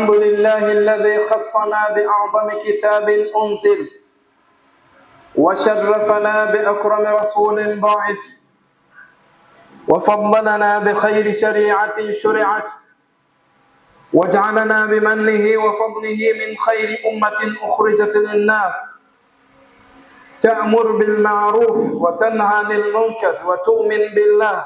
لله الذي خصنا بأعظم كتاب أنزل وشرفنا بأكرم رسول باعث وفضلنا بخير شريعة شرعت وجعلنا بمنه وفضله من خير أمة أخرجت للناس تأمر بالمعروف وتنهى عن المنكر وتؤمن بالله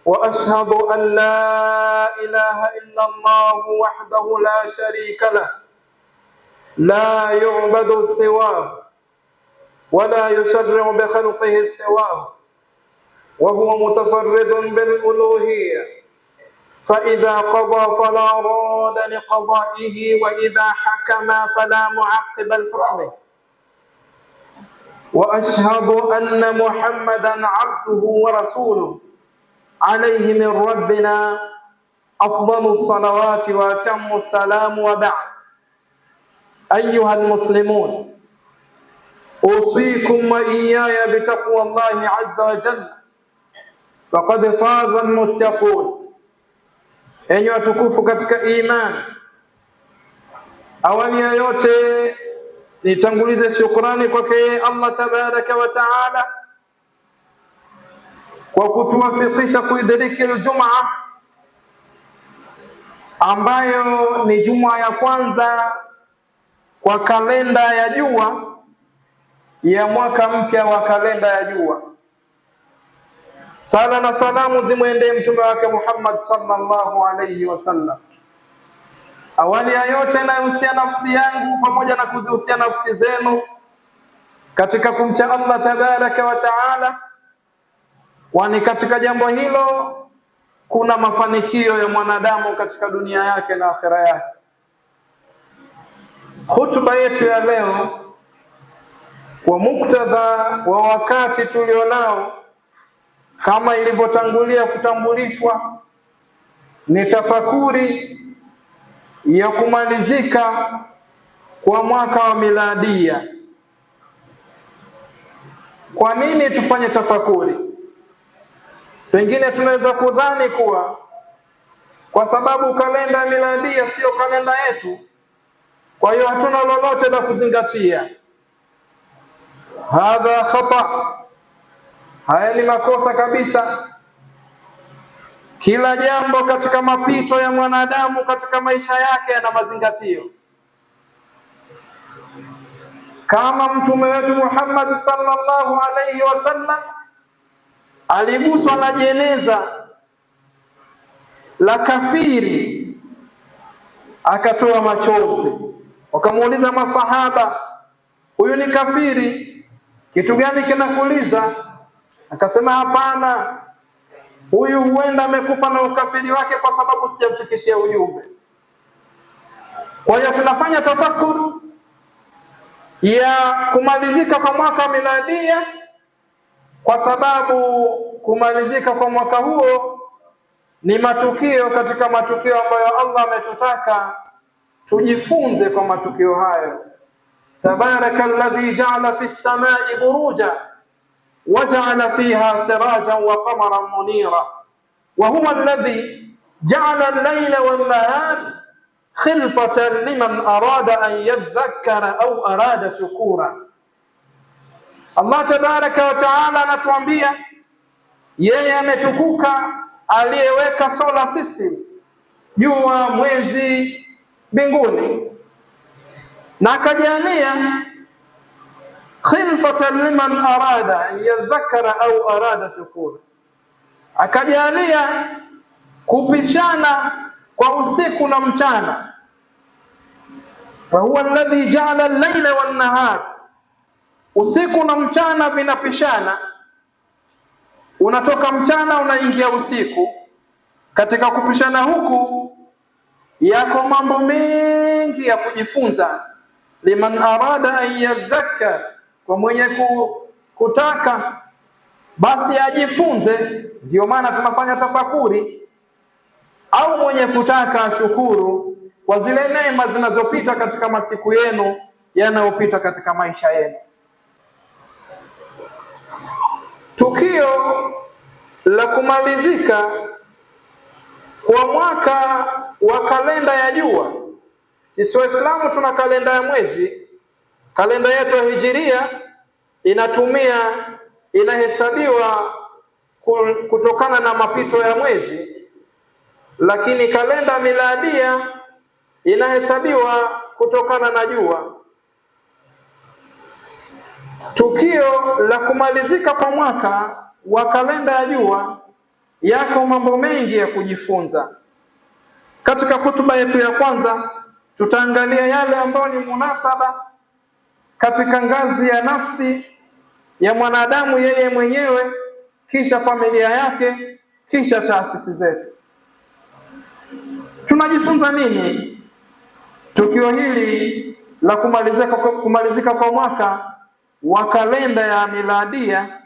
وأشهد أن لا إله إلا الله وحده لا شريك له لا يعبد سواه ولا يشرع بخلقه سواه وهو متفرد بالألوهية فإذا قضى فلا راد لقضائه وإذا حكم فلا معقب لحكمه وأشهد أن محمدا عبده ورسوله عليه من ربنا أفضل الصلوات وأتم السلام. وبعد، أيها المسلمون، أوصيكم وإياي بتقوى الله عز وجل فقد فاز المتقون. Enyi watukufu katika imani, awali ya yote nitangulize shukrani kwake Allah tabaraka wa taala kwa kutuwafikisha kuidiriki Ijumaa ambayo ni Jumaa ya kwanza kwa kalenda ya jua ya mwaka mpya wa kalenda ya jua. Sala na salamu zimwendee mtume wake Muhammad sallallahu alayhi wasallam. Awali ya yote nahusia nafsi yangu pamoja na kuzihusia nafsi zenu katika kumcha Allah tabaraka wa taala, kwani katika jambo hilo kuna mafanikio ya mwanadamu katika dunia yake na akhera yake. Hutuba yetu ya leo kwa muktadha wa wakati tulionao, kama ilivyotangulia kutambulishwa, ni tafakuri ya kumalizika kwa mwaka wa miladia. Kwa nini tufanye tafakuri? Pengine tunaweza kudhani kuwa kwa sababu kalenda ya miladia sio kalenda yetu, kwa hiyo hatuna lolote la kuzingatia. Hadha khata, haya ni makosa kabisa. Kila jambo katika mapito ya mwanadamu katika maisha yake yana mazingatio. Kama mtume wetu Muhammad sallallahu alayhi wasallam aliguswa na jeneza la kafiri akatoa machozi, wakamuuliza masahaba, huyu ni kafiri, kitu gani kinakuuliza? Akasema, hapana, huyu huenda amekufa na ukafiri wake kwa sababu sijamfikishia ujumbe. Kwa hiyo tunafanya tafakuri ya kumalizika kwa mwaka miladia, kwa sababu kumalizika kwa mwaka huo ni matukio katika matukio ambayo Allah ametutaka tujifunze kwa matukio hayo. Tabaraka alladhi ja'ala fis samai buruja waja'ala fiha sirajan wa qamaran munira wa huwa alladhi ja'ala al-layla wan-nahara khilfatan liman arada an yadhakkara au arada shukura. Allah tabaraka wa taala anatuambia yeye ametukuka, aliyeweka solar system, jua, mwezi, mbinguni, na akajalia khilfatan liman arada an yadhakkara au arada shukura, akajalia kupishana kwa usiku na mchana. Wa huwa alladhi ja'ala al-layla wan-nahara, usiku na mchana vinapishana, unatoka mchana unaingia usiku. Katika kupishana huku yako mambo mengi ya kujifunza. Liman arada an yadhakkar, kwa mwenye kutaka basi ajifunze, ndio maana tunafanya tafakuri. Au mwenye kutaka ashukuru kwa zile neema zinazopita katika masiku yenu, yanayopita katika maisha yenu. Tukio la kumalizika kwa mwaka wa kalenda ya jua. Sisi Waislamu tuna kalenda ya mwezi. Kalenda yetu ya Hijiria inahesabiwa kutokana na mapito ya mwezi, lakini kalenda miladia inahesabiwa kutokana na jua. Tukio la kumalizika kwa mwaka wa kalenda ya jua, yako mambo mengi ya kujifunza. Katika hutuba yetu ya kwanza tutaangalia yale ambayo ni munasaba katika ngazi ya nafsi ya mwanadamu yeye mwenyewe, kisha familia yake, kisha taasisi zetu. Tunajifunza nini? Tukio hili la kumalizika kwa mwaka wa kalenda ya miladia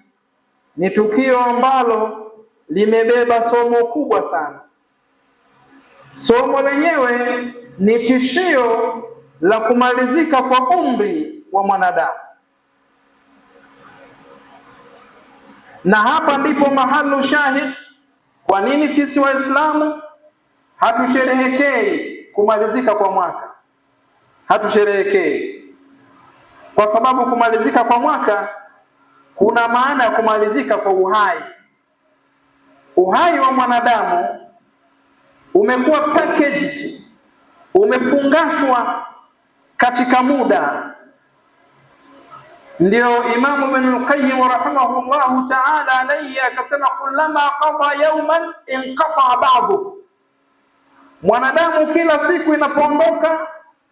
ni tukio ambalo limebeba somo kubwa sana. Somo lenyewe ni tishio la kumalizika kwa umri wa mwanadamu. Na hapa ndipo mahalu shahid. Kwa nini sisi Waislamu hatusherehekei kumalizika kwa mwaka? Hatusherehekei kwa sababu kumalizika kwa mwaka kuna maana ya kumalizika kwa uhai. Uhai wa mwanadamu umekuwa packaged, umefungashwa katika muda. Ndio Imamu Ibn al-Qayyim rahimahullahu ta'ala alayhi akasema, kullama qada yawman inqata ba'du. Mwanadamu kila siku inapoondoka,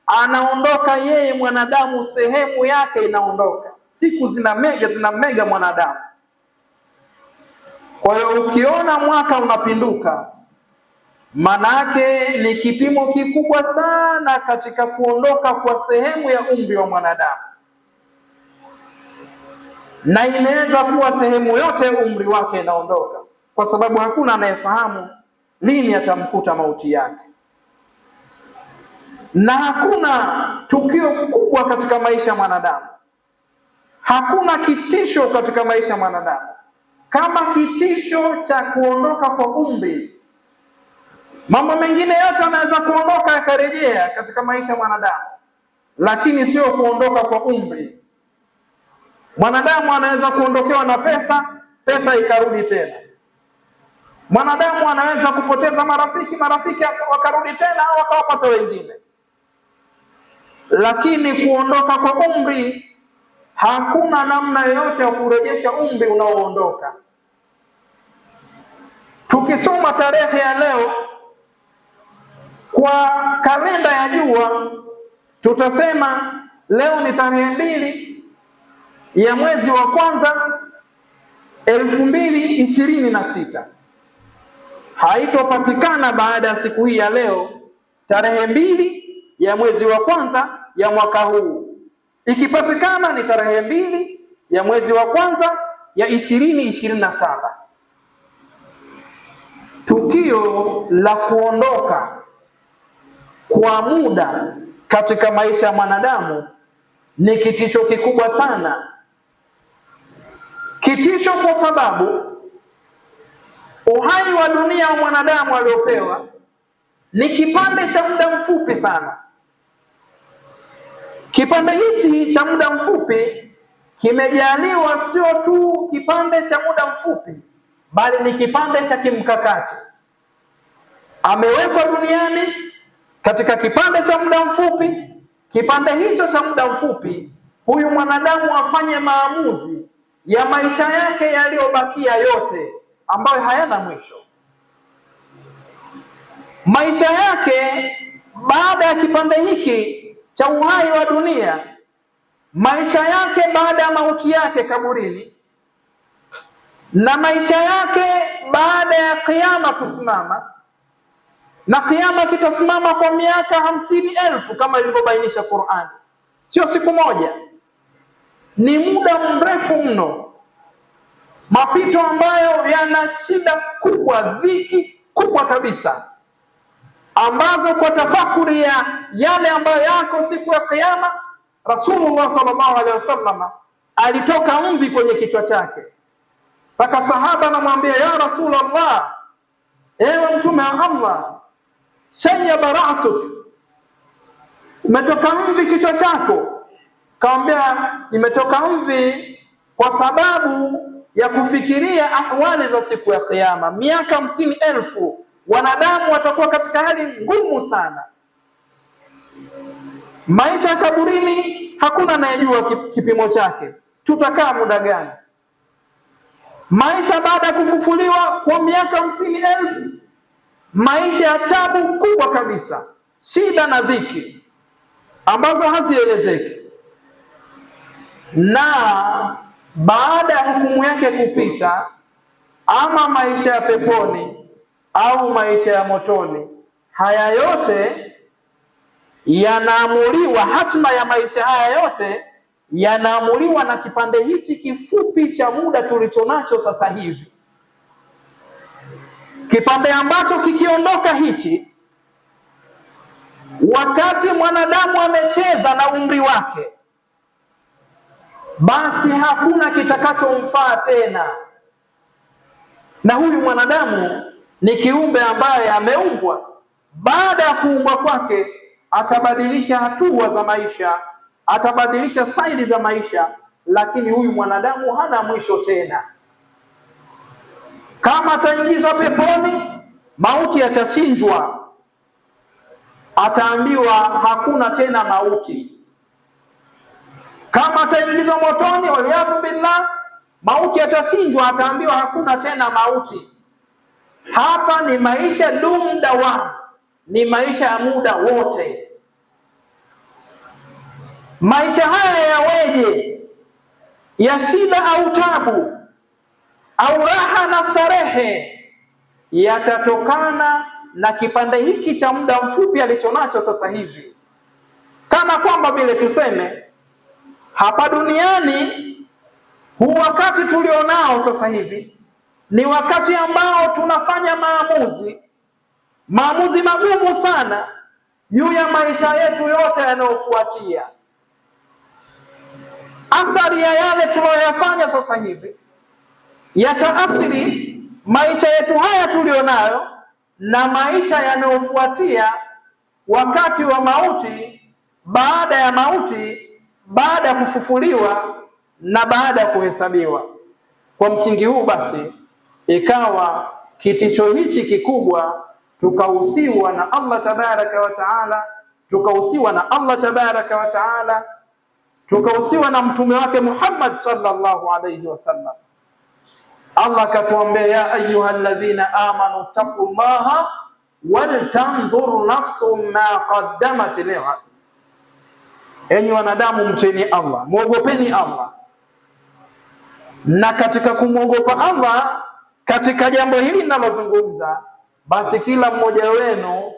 anaondoka yeye mwanadamu, sehemu yake inaondoka. Siku zinamega mwanadamu. Kwa hiyo ukiona mwaka unapinduka, manake ni kipimo kikubwa sana katika kuondoka kwa sehemu ya umri wa mwanadamu, na inaweza kuwa sehemu yote umri wake inaondoka, kwa sababu hakuna anayefahamu lini atamkuta mauti yake. Na hakuna tukio kubwa katika maisha ya mwanadamu, hakuna kitisho katika maisha ya mwanadamu kama kitisho cha kuondoka kwa umri. Mambo mengine yote yanaweza kuondoka yakarejea katika maisha ya mwanadamu, lakini sio kuondoka kwa umri. Mwanadamu anaweza kuondokewa na pesa ikarudi tena. Mwanadamu anaweza kupoteza marafiki wakarudi tena, au akawapata wengine. Lakini kuondoka kwa umri, hakuna namna yoyote ya kurejesha umri unaoondoka. Tukisoma tarehe ya leo kwa kalenda ya jua, tutasema leo ni tarehe 2 ya mwezi wa kwanza 2026. Haitopatikana baada ya siku hii ya leo tarehe 2 ya mwezi wa kwanza ya mwaka huu. Ikipatikana ni tarehe 2 ya mwezi wa kwanza ya 2027. Tukio la kuondoka kwa muda katika maisha ya mwanadamu ni kitisho kikubwa sana. Kitisho kwa sababu uhai wa dunia wa mwanadamu aliopewa ni kipande cha muda mfupi sana. Kipande hichi cha muda mfupi kimejaliwa sio tu kipande cha muda mfupi, bali ni kipande cha kimkakati. Amewekwa duniani katika kipande cha muda mfupi. Kipande hicho cha muda mfupi, huyu mwanadamu afanye maamuzi ya maisha yake yaliyobakia yote, ambayo hayana mwisho. Maisha yake baada ya kipande hiki cha uhai wa dunia, maisha yake baada ya mauti yake kaburini, na maisha yake baada ya kiyama kusimama. Na kiyama kitasimama kwa miaka 50,000 kama ilivyobainisha Qur'an, sio siku moja. Ni muda mrefu mno, mapito ambayo yana shida kubwa, dhiki kubwa kabisa, ambazo kwa tafakuri ya yale ambayo yako siku ya kiyama, Rasulullah sallallahu alaihi wasallam alitoka mvi kwenye kichwa chake, mpaka sahaba anamwambia, ya Rasulullah, ewe mtume wa Allah, shayyaba ra'suk, umetoka mvi kichwa chako. Kaambia imetoka mvi kwa sababu ya kufikiria ahwali za siku ya Kiyama. Miaka 50,000 wanadamu watakuwa katika hali ngumu sana. Maisha ya kaburini hakuna anayejua kipimo chake, tutakaa muda gani. Maisha baada ya kufufuliwa kwa miaka 50,000, maisha ya tabu kubwa kabisa, shida na dhiki ambazo hazielezeki. Na baada ya hukumu yake kupita, ama maisha ya peponi au maisha ya motoni, haya yote yanaamuliwa, hatima ya maisha haya yote yanaamuliwa na kipande hichi kifupi cha muda tulichonacho sasa hivi. Kipande ambacho kikiondoka hichi, wakati mwanadamu amecheza na umri wake, basi hakuna kitakachomfaa tena. Na huyu mwanadamu ni kiumbe ambaye ameumbwa, baada ya kuumbwa kwake atabadilisha hatua za maisha, atabadilisha staili za maisha, lakini huyu mwanadamu hana mwisho tena. Kama ataingizwa peponi, mauti atachinjwa, ataambiwa hakuna tena mauti. Kama ataingizwa motoni, waliyadhu billah, mauti atachinjwa, ataambiwa hakuna tena mauti. Hapa ni maisha dumdawa, ni maisha ya muda wote. Maisha haya yaweje? Ya shida au tabu au raha na starehe, yatatokana na kipande hiki cha muda mfupi alichonacho sasa hivi. Kama kwamba vile tuseme hapa duniani, huu wakati tulionao sasa hivi ni wakati ambao tunafanya maamuzi magumu sana juu ya maisha yetu yote yanayofuatia. Athari ya yale tunayoyafanya sasa hivi yataathiri maisha yetu haya tulionayo na maisha yanayofuatia wakati wa mauti, baada ya mauti, baada ya kufufuliwa na baada ya kuhesabiwa. Kwa msingi huu basi, ikawa kitisho hichi kikubwa tukahusiwa na Allah tabaraka wa taala, tukahusiwa na Allah tabaraka wa taala, tukahusiwa na mtume wake Muhammad sallallahu alayhi wasallam. Allah akatuambia, ya ayuha alladhina amanu taqullaha wal tanzur nafsum ma qaddamat lighad, enyi wanadamu mcheni Allah, muogopeni Allah. Na katika kumwogopa Allah, katika jambo hili ninalozungumza, basi kila mmoja wenu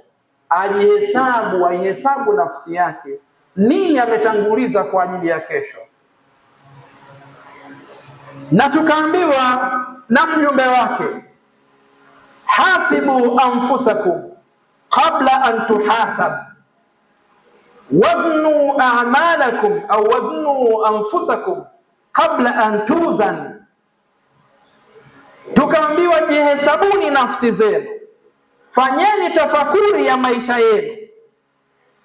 aihesabu nafsi yake, nini ametanguliza kwa ajili ya kesho. Na tukaambiwa na mjumbe wake, hasibu anfusakum qabla an tuhasab waznu a'malakum au waznu anfusakum qabla an tuzan. Tukaambiwa jihesabuni nafsi zenu, fanyeni tafakuri ya maisha yenu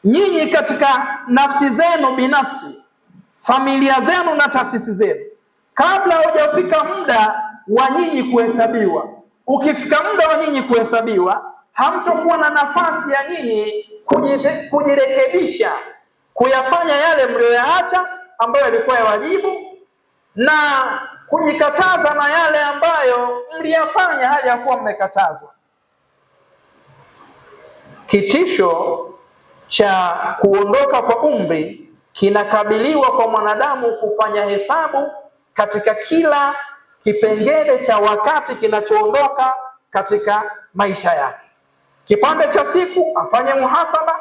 nyinyi katika nafsi zenu binafsi, familia zenu na taasisi zenu, kabla hujafika muda wa nyinyi kuhesabiwa. Ukifika muda wa nyinyi kuhesabiwa, hamtokuwa na nafasi ya nyinyi kujirekebisha, kuyafanya yale mlioyaacha ambayo yalikuwa ya wajibu, na kujikataza na yale ambayo mliyafanya hali ya kuwa mmekatazwa. Kitisho cha kuondoka kwa umri kinakabiliwa kwa mwanadamu kufanya hesabu katika kila kipengele cha wakati kinachoondoka katika maisha yake. Kipande cha siku afanye muhasaba,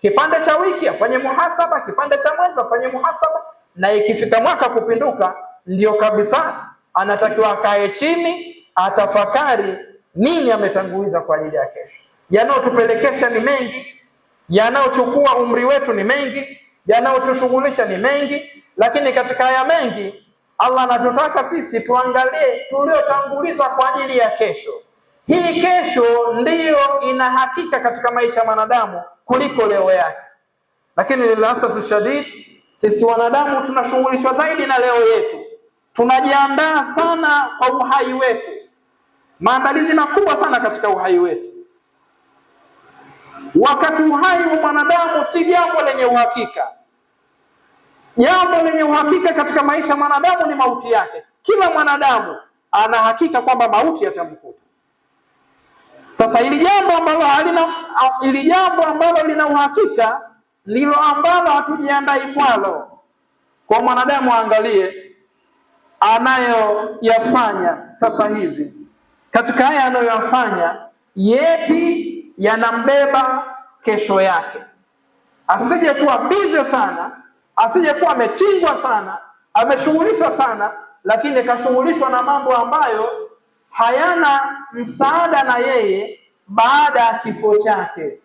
kipande cha wiki afanye muhasaba, kipande cha mwezi afanye muhasaba, na ikifika mwaka kupinduka, ndio kabisa anatakiwa akae chini atafakari nini ametanguliza kwa ajili ya kesho. Yanayotupelekesha ni mengi, yanayochukua umri wetu ni mengi, yanayotushughulisha ni mengi, lakini katika haya mengi Allah anatutaka sisi tuangalie tuliotanguliza kwa ajili ya kesho. Hii kesho ndiyo ina hakika katika maisha ya mwanadamu kuliko leo yake. Lakini lilasafu shadid, sisi wanadamu tunashughulishwa zaidi na leo yetu, tunajiandaa sana kwa uhai wetu, maandalizi makubwa sana katika uhai wetu, wakati uhai wa mwanadamu si jambo lenye uhakika. Jambo lenye uhakika katika maisha ya mwanadamu ni mauti yake. Kila mwanadamu ana hakika kwamba mauti yatamkuta. Sasa hili jambo ambalo lina uhakika ndilo ambalo hatujiandai kwalo. Kwa mwanadamu aangalie anayoyafanya sasa hivi, katika haya anayoyafanya yepi yanambeba kesho yake, asije kuwa bize sana, asije kuwa ametingwa sana, ameshughulishwa sana, lakini kashughulishwa na mambo ambayo hayana msaada na yeye baada ya kifo chake.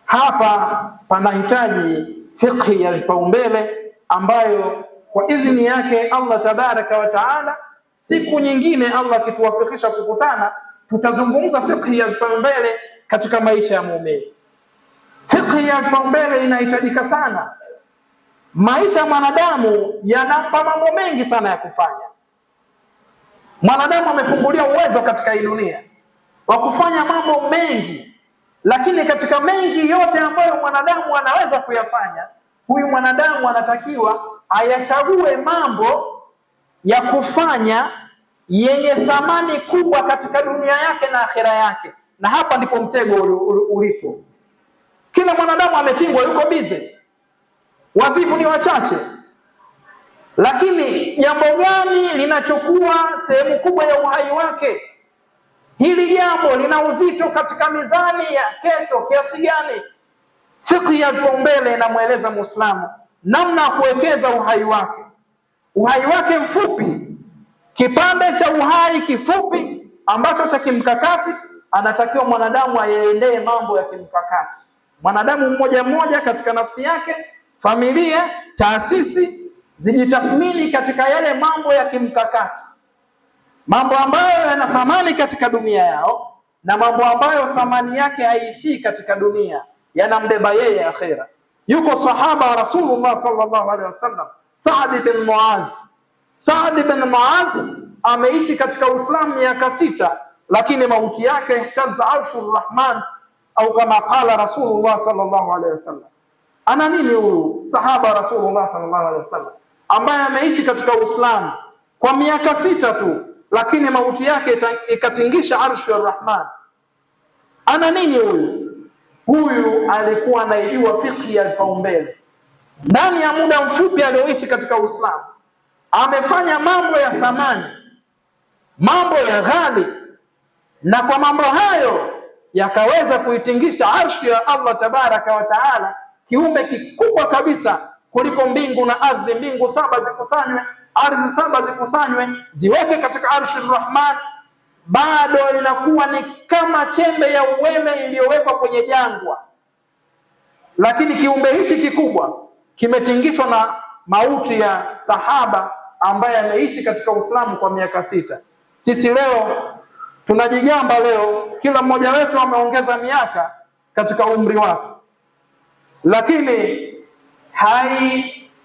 Hapa panahitaji fikhi ya vipaumbele ambayo kwa idhini yake Allah tabaraka wa taala, siku nyingine Allah akituwafikisha kukutana, tutazungumza fikhi ya vipaumbele katika maisha ya muumini. Fikhi ya vipaumbele inahitajika sana. Maisha ya mwanadamu yanampa mambo mengi sana ya kufanya. Mwanadamu amefungulia uwezo katika hii dunia wa kufanya mambo mengi, lakini katika mengi yote ambayo mwanadamu anaweza kuyafanya, huyu mwanadamu anatakiwa ayachague mambo ya kufanya yenye thamani kubwa katika dunia yake na akhera yake. Na hapa ndipo mtego ulipo. Kila mwanadamu ametingwa, yuko bize, wavivu ni wachache. Lakini jambo gani linachukua sehemu kubwa ya uhai wake? Hili jambo lina uzito katika mizani ya kesho kiasi gani? Fikhi ya vipaumbele inamweleza Muislamu namna ya kuwekeza uhai wake. Uhai wake mfupi, kipande cha uhai kifupi ambacho cha kimkakati, anatakiwa mwanadamu ayaendee mambo ya kimkakati. Mwanadamu mmoja mmoja katika nafsi yake, familia, taasisi zijitathmini katika yale mambo ya kimkakati, mambo ambayo yana thamani katika dunia yao na mambo ambayo thamani yake haishii katika dunia, yanambeba yeye akhera. Yuko sahaba wa Rasulullah sallallahu alaihi wasallam, Saad bin Muaz. Saad bin Muaz ameishi katika Uislamu miaka 6, lakini mauti yake ihtazza arshur rahman, au kama qala Rasulullah sallallahu alaihi wasallam. Ana nini huyu sahaba Rasulullah sallallahu alaihi wasallam ambaye ameishi katika Uislamu kwa miaka 6 tu, lakini mauti yake ikatingisha arshu ya Rahman? Ana nini huyu? Huyu alikuwa anaijua fikhi ya vipaumbele. Ndani ya muda mfupi alioishi katika Uislamu amefanya mambo ya thamani, mambo ya ghali, na kwa mambo hayo yakaweza kuitingisha arshu ya Allah tabaraka wa taala, kiumbe kikubwa kabisa kuliko mbingu na ardhi. Mbingu 7 zikusanywe, ardhi 7 zikusanywe, ziweke katika arshi Rahman, bado inakuwa ni kama chembe ya uwele iliyowekwa kwenye jangwa. Lakini kiumbe hichi kikubwa kimetingishwa na mauti ya sahaba ambaye ameishi katika Uislamu kwa miaka 6. Sisi leo tunajigamba, leo kila mmoja wetu ameongeza miaka katika umri wake, lakini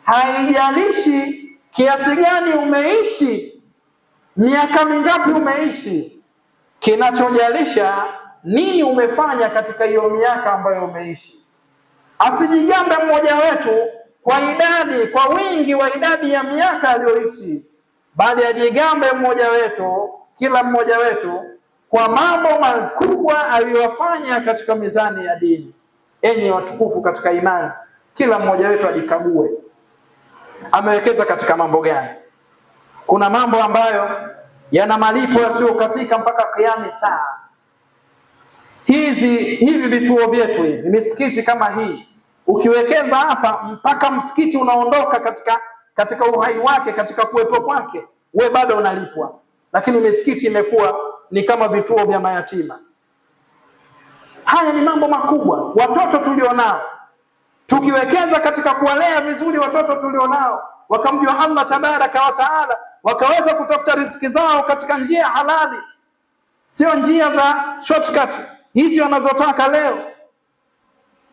haijalishi kiasi gani umeishi, miaka mingapi umeishi. Kinachojalisha nini umefanya katika hiyo miaka ambayo umeishi. Asijigambe mmoja wetu kwa idadi, kwa wingi wa idadi ya miaka aliyoishi, bali ajigambe mmoja wetu, kila mmoja wetu, kwa mambo makubwa aliyofanya katika mizani ya dini. Enyi watukufu katika imani, kila mmoja wetu ajikague, amewekeza katika mambo gani? Kuna mambo ambayo yana malipo yasiyokatika mpaka kiyama saa. Hivi vituo vyetu hivi, misikiti kama hii, ukiwekeza hapa mpaka msikiti unaondoka katika uhai wake, katika kuwepo kwake, we bado unalipwa. Lakini misikiti imekuwa ni kama vituo vya mayatima. Haya ni mambo makubwa. Watoto tulionao, tukiwekeza katika kuwalea vizuri watoto tulionao, wakamjua Allah tabaraka wa taala, wakaweza kutafuta riziki zao katika njia halali, sio njia za shortcut hizi wanazotaka leo.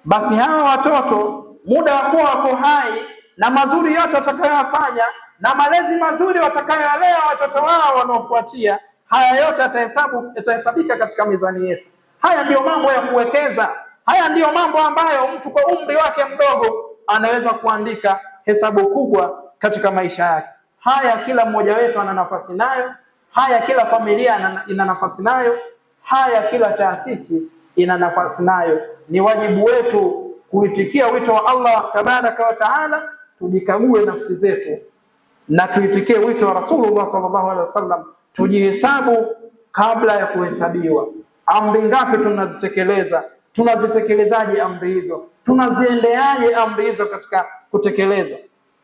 Basi hawa watoto muda wa kuwa wako hai na mazuri yote watakayofanya na malezi mazuri watakayolea watoto wao wanaofuatia, haya yote yatahesabika katika mizani yetu. Haya ndiyo mambo ya kuwekeza. Haya ndiyo mambo ambayo mtu kwa umri wake mdogo anaweza kuandika hesabu kubwa katika maisha yake. Haya kila mmoja wetu ana nafasi nayo. Haya kila familia ina nafasi nayo. Haya kila taasisi ina nafasi nayo. Ni wajibu wetu kuitikia wito wa Allah tabaraka wa taala, tujikague nafsi zetu na tuitikie wito wa Rasulullah sallallahu alaihi wasallam, tujihesabu kabla ya kuhesabiwa. Amri ngapi tunazitekeleza? Tunazitekelezaaje amri hizo? Tunaziendeaje amri hizo katika kutekeleza?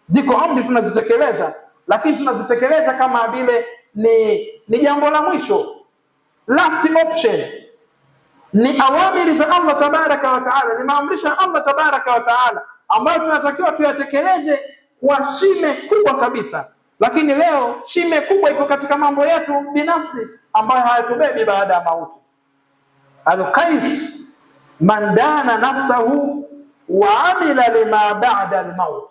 Ziko amri tunazitekeleza, lakini tunazitekeleza kama vile ni jambo la mwisho, last option. Ni awamiri za Allah tabaraka wa taala, ni maamrisho ya Allah tabaraka wa taala ambayo tunatakiwa tuyatekeleze kwa shime kubwa kabisa. Lakini leo shime kubwa ipo katika mambo yetu binafsi ambayo hayatubebi baada ya mauti. Al-Qais man dana nafsahu wa amila lima ba'da al-maut.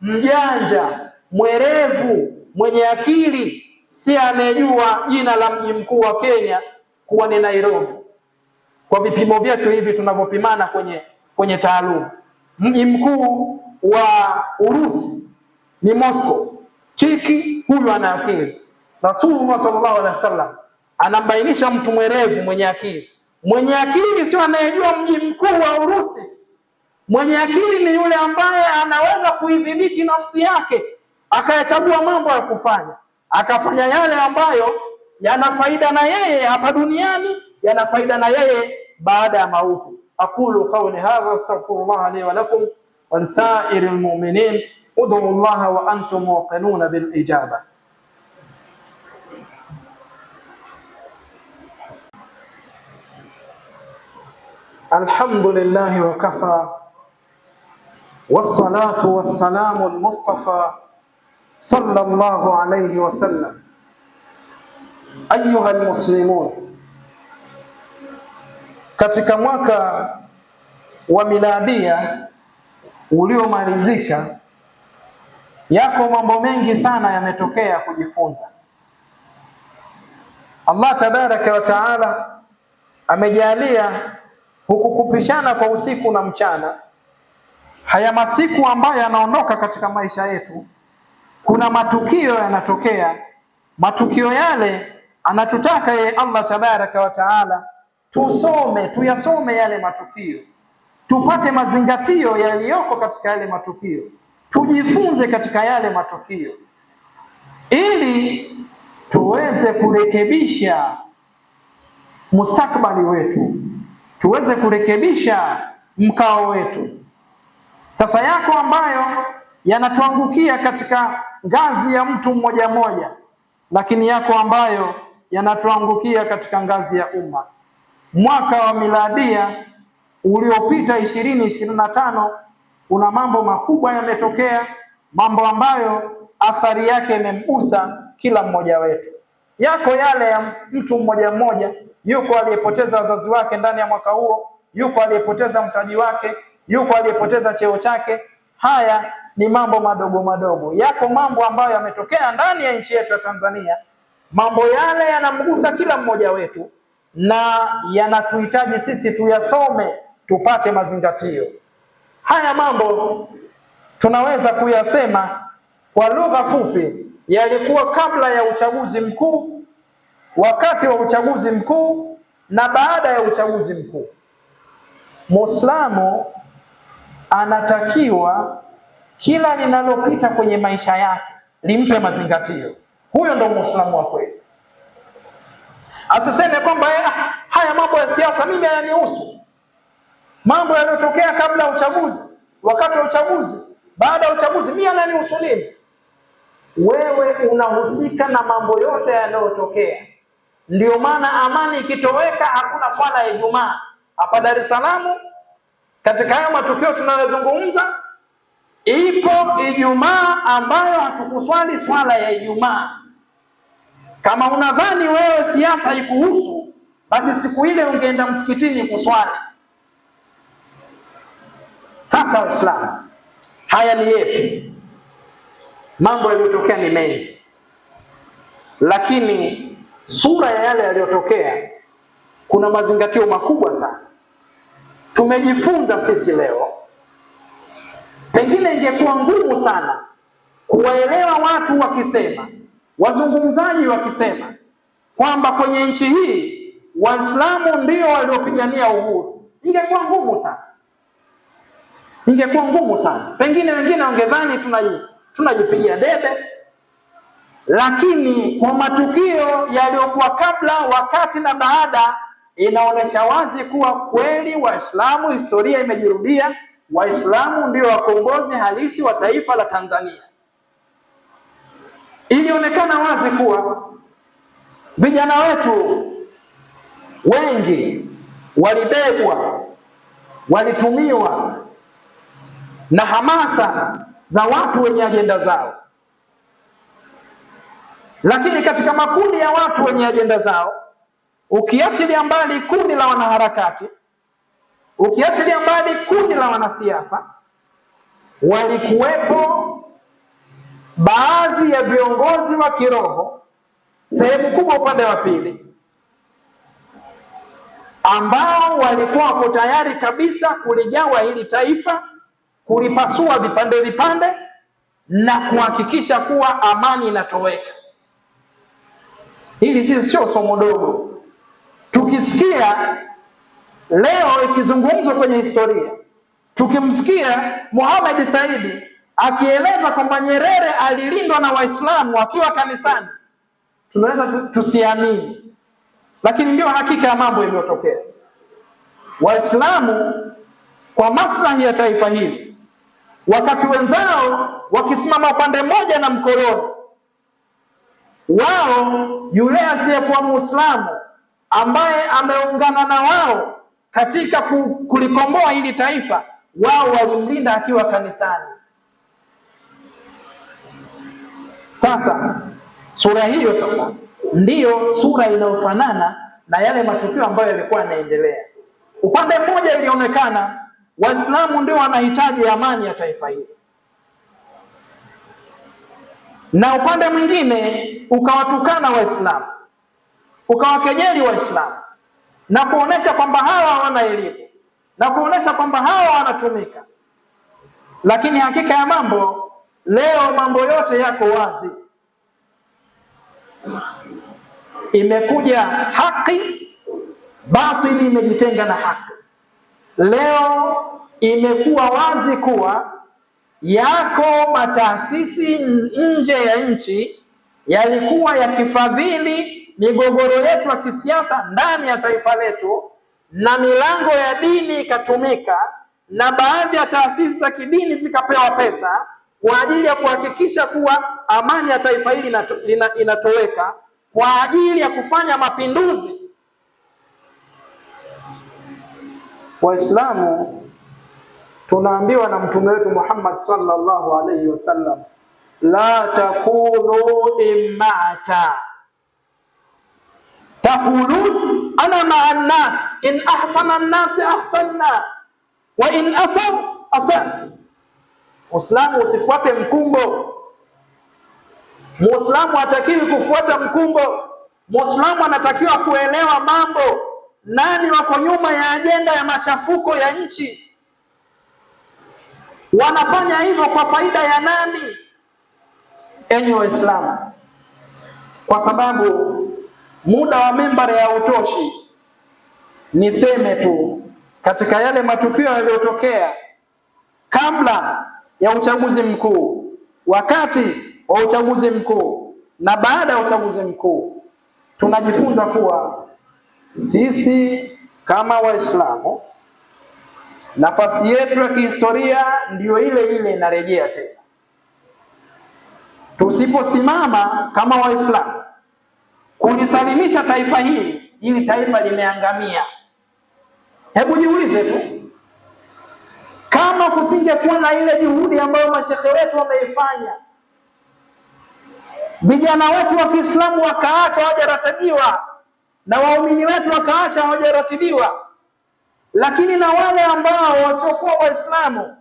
Mjanja, mwerevu, mwenye akili si anejua jina la mji mkuu wa Kenya kuwa ni Nairobi. Kwa vipimo vyetu hivi tunavyopimana kwenye taaluma, mji mkuu wa Urusi ni Moscow. Chiki huyu ana akili. Rasulullah sallallahu alaihi wasallam anambainisha mtu mwerevu mwenye akili. Mwenye akili sio anayejua mji mkuu wa Urusi. Mwenye akili ni yule ambaye anaweza kuidhibiti nafsi yake, akayachagua mambo ya kufanya, akafanya yale ambayo yana faida na yeye hapa duniani, yana faida na yeye baada ya mauti. Aqulu qawli hadha astaghfirullah li wa lakum wa lisairil mu'minin ud'u Allah wa antum muqinun bil ijaba. Alhamdulillahi wa kafa wassalatu wassalamu al-Mustafa sallallahu alayhi wa sallam. Ayuha al-muslimun, katika mwaka wa miladia uliomalizika yako mambo mengi sana yametokea kujifunza. Allah tabaraka wa taala amejalia huku kupishana kwa usiku na mchana. Haya masiku ambayo yanaondoka katika maisha yetu, kuna matukio yanatokea. Matukio yale anatutaka yeye Allah tabaraka wa taala tuyasome yale matukio, tupate mazingatio yaliyoko katika yale matukio, tujifunze katika yale matukio ili tuweze kurekebisha mustakbali wetu, tuweze kurekebisha mkao wetu. Sasa yako ambayo yanatuangukia katika ngazi ya mtu mmoja mmoja, lakini yako ambayo yanatuangukia katika ngazi ya umma. Mwaka wa miladia uliopita 2025 kuna mambo makubwa yametokea, mambo ambayo athari yake imemgusa kila mmoja wetu. Yako yale ya mtu mmoja mmoja, yuko aliyepoteza wazazi wake ndani ya mwaka huo, yuko aliyepoteza mtaji wake, yuko aliyepoteza cheo chake. Haya ni mambo madogo madogo. Yako mambo ambayo yametokea ndani ya nchi yetu ya Tanzania. Mambo yale yanamgusa kila mmoja wetu na yanatuhitaji sisi tuyasome, tupate mazingatio. Haya mambo tunaweza kuyasema kwa lugha fupi. Yalikuwa kabla ya uchaguzi mkuu, wakati wa uchaguzi mkuu na baada ya uchaguzi mkuu. Muislamu anatakiwa kila linalopita kwenye maisha yake limpe mazingatio. Huyo ndo Muislamu wa kweli. Asiseme kwamba haya mambo ya siasa mimi hayanihusu. Mambo yaliyotokea kabla ya uchaguzi, wakati wa uchaguzi, baada ya uchaguzi, mimi yananihusu nini? Wewe unahusika na mambo yote yanayotokea. Ndio maana amani ikitoweka hakuna swala ya Ijumaa hapa Dar es Salaam. Katika hayo matukio tunayozungumza, ipo Ijumaa ambayo hatukuswali swala ya Ijumaa. Kama unadhani wewe siasa ikuhusu, basi siku ile ungeenda msikitini kuswali. Sasa Waislamu, haya ni yepi? Mambo yaliyotokea ni mengi, lakini sura ya yale yaliyotokea kuna mazingatio makubwa sana tumejifunza sisi leo. Pengine ingekuwa ngumu sana kuwaelewa watu wakisema, wazungumzaji wakisema kwamba kwenye nchi hii Waislamu ndio waliopigania uhuru. Ingekuwa ngumu sana, ingekuwa ngumu sana. Pengine wengine wangedhani tunajipigia debe, lakini kwa matukio yaliyokuwa kabla, wakati na baada, inaonesha wazi kuwa kweli Waislamu, historia imejirudia, Waislamu ndio wakombozi halisi wa taifa la Tanzania. Ilionekana wazi kuwa vijana wetu wengi walibebwa, walitumiwa na hamasa za watu wenye ajenda zao. Lakini katika makundi ya watu wenye ajenda zao, ukiachilia mbali kundi la wanaharakati, ukiachilia mbali kundi la wanasiasa, walikuwepo baadhi ya viongozi wa kiroho, sehemu kubwa upande wa pili, ambao walikuwa wako tayari kabisa kuligawa hili taifa, kulipasua vipande vipande na kuhakikisha kuwa amani inatoweka. Hili sio somo dogo. Tukisikia leo ikizungumzwa kwenye historia, tukimsikia Mohamed Saidi akieleza kwamba Nyerere alilindwa na Waislamu akiwa kanisani, tunaweza tusiamini, lakini ndio hakika ya mambo yaliyotokea. Waislamu kwa maslahi ya taifa hili, wakati wenzao wakisimama upande mmoja na mkoloni wao, yule asiyekuwa Muislamu ambaye ameungana na wao katika kulikomboa hili taifa, wao walimlinda akiwa kanisani. Sasa sura hiyo sasa ndiyo sura inayofanana na yale matukio ambayo yalikuwa yanaendelea. Upande mmoja ilionekana Waislamu ndio wanahitaji amani ya taifa hili, na upande mwingine ukawatukana Waislamu, ukawakejeli Waislamu na kuonesha kwamba hawa hawana elimu na kuonesha kwamba hawa wanatumika. Lakini hakika ya mambo leo, mambo yote yako wazi. Imekuja haki, batili imejitenga na haki. Leo imekuwa wazi kuwa yako mataasisi nje ya nchi yalikuwa yakifadhili migogoro yetu ya kisiasa ndani ya taifa letu, na milango ya dini ikatumika, na baadhi ya taasisi za kidini zikapewa pesa kwa ajili ya kuhakikisha kuwa amani ya taifa hili inatoweka, kwa ajili ya kufanya mapinduzi. Waislamu tunaambiwa na mtume wetu Muhammad sallallahu alaihi wasallam, la takunu immata taqulun ana ma'a an-nas in ahsana an-nas ahsanna wa in asaw asat. Muislamu usifuate mkumbo. Muislamu hatakiwi kufuata mkumbo. Muislamu anatakiwa kuelewa mambo, nani wako nyuma ya ajenda ya machafuko ya nchi, wanafanya hivyo kwa faida ya nani? Enyi Waislamu, kwa sababu muda wa mimbari hautoshi, niseme tu katika yale matukio yaliyotokea kabla ya uchaguzi mkuu, wakati wa uchaguzi mkuu na baada ya uchaguzi mkuu, tunajifunza kuwa sisi kama Waislamu nafasi yetu ya kihistoria ndiyo ile ile inarejea tena. Tusiposimama kama Waislamu kulisalimisha taifa hili taifa limeangamia. Hebu jiulize tu, kama kusingekuwa na ile juhudi ambayo mashehe wetu wameifanya, vijana wetu wa Kiislamu wakaacha hawajaratibiwa, na waumini wetu wakaacha hawajaratibiwa, lakini na wale ambao wasiokuwa Waislamu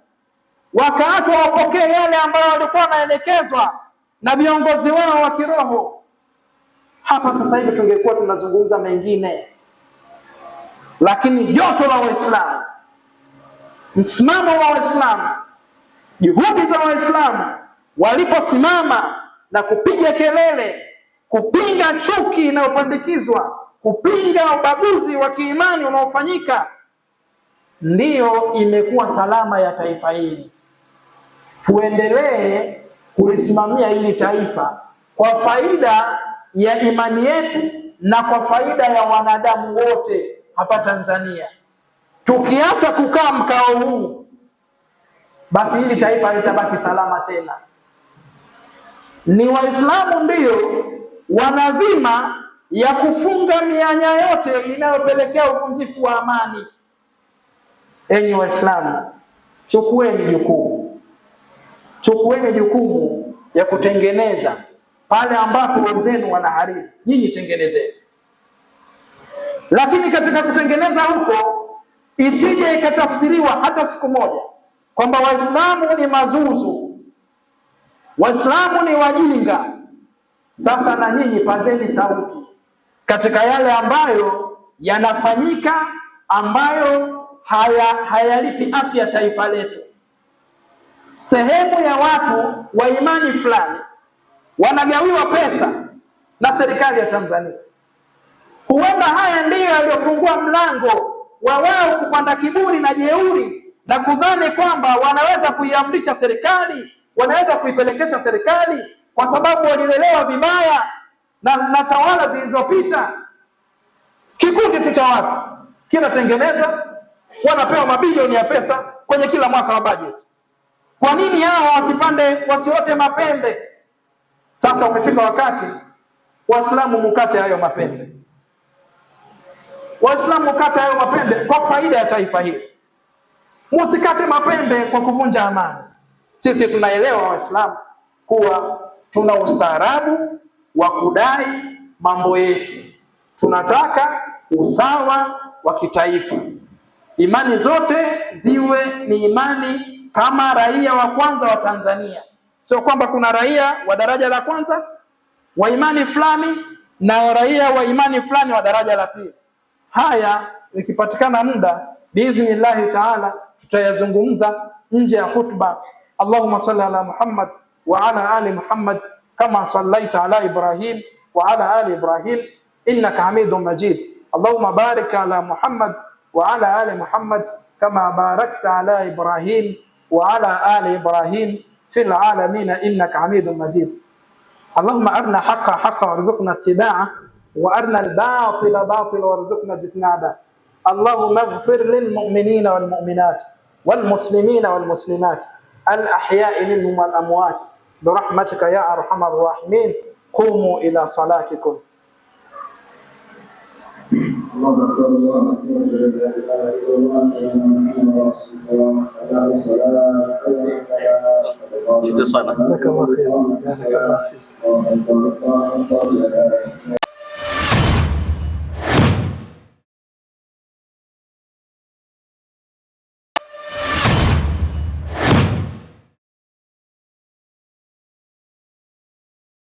wakaachwa wapokee yale ambayo walikuwa wanaelekezwa na viongozi wao wa kiroho. Hapa sasa hivi tungekuwa tunazungumza mengine, lakini joto la Waislamu, msimamo wa Waislamu, juhudi za Waislamu waliposimama na kupiga kelele kupinga chuki inayopandikizwa, kupinga ubaguzi wa kiimani unaofanyika, ndiyo imekuwa salama ya taifa hili. Tuendelee kulisimamia hili taifa kwa faida ya imani yetu na kwa faida ya wanadamu wote hapa Tanzania. Tukiacha kukaa mkao huu, basi hili taifa litabaki salama tena. Ni Waislamu ndio wana dhima ya kufunga mianya yote inayopelekea uvunjifu wa amani. Enyi Waislamu, chukueni jukumu ya kutengeneza pale ambapo wenzenu wanaharibu, nyinyi tengenezeni. Lakini katika kutengeneza huko isije ikatafsiriwa hata siku moja kwamba Waislamu ni mazuzu, Waislamu ni wajinga. Sasa na nyinyi pazeni sauti katika yale ambayo yanafanyika, ambayo hayalipi afya taifa letu. Sehemu ya watu wa imani fulani wanagawiwa pesa na serikali ya Tanzania. Huenda haya ndiyo yaliyofungua mlango wa wao kupanda kiburi na jeuri na kudhani kwamba wanaweza kuiamrisha serikali, wanaweza kuipelekesha serikali, kwa sababu walilelewa vibaya na tawala zilizopita. Kikundi tu cha watu kinatengeneza, wanapewa mabilioni ya pesa kwenye kila mwaka wa bajeti. Kwa nini hao wasiote mapembe? Sasa umefika wakati Waislamu mukate hayo mapembe. Waislamu mukate hayo mapembe kwa faida ya taifa hili. Musikate mapembe kwa kuvunja amani. Sisi tunaelewa Waislamu kuwa tuna ustaarabu wa kudai mambo yetu. Tunataka usawa wa kitaifa. Imani zote ziwe ni imani kama raia wa kwanza wa Tanzania. Sio kwamba kuna raia wa daraja la kwanza wa imani fulani na raia wa imani fulani wa daraja la pili. Haya ikipatikana muda biidhnillahi taala tutayazungumza nje ya khutba. Allahumma salli ala Muhammad wa ala ali Muhammad kama sallaita ala Ibrahim wa ala ali Ibrahim innaka Hamidum Majid. Allahumma barik ala Muhammad wa ala ali Muhammad kama barakta ala Ibrahim wa ala ali Ibrahim fil alamin innaka Hamidum Majid. Allahumma arina haqqa haqqa warzuqna ittiba'ah wa arina al-batila batila warzuqna ijtinaba. Allahumma ighfir lil mu'minina wal mu'minat wal muslimina wal muslimat al ahya'i minhum wal amwat birahmatika ya arhamar rahimin. Qumu ila salatikum. Itu sana.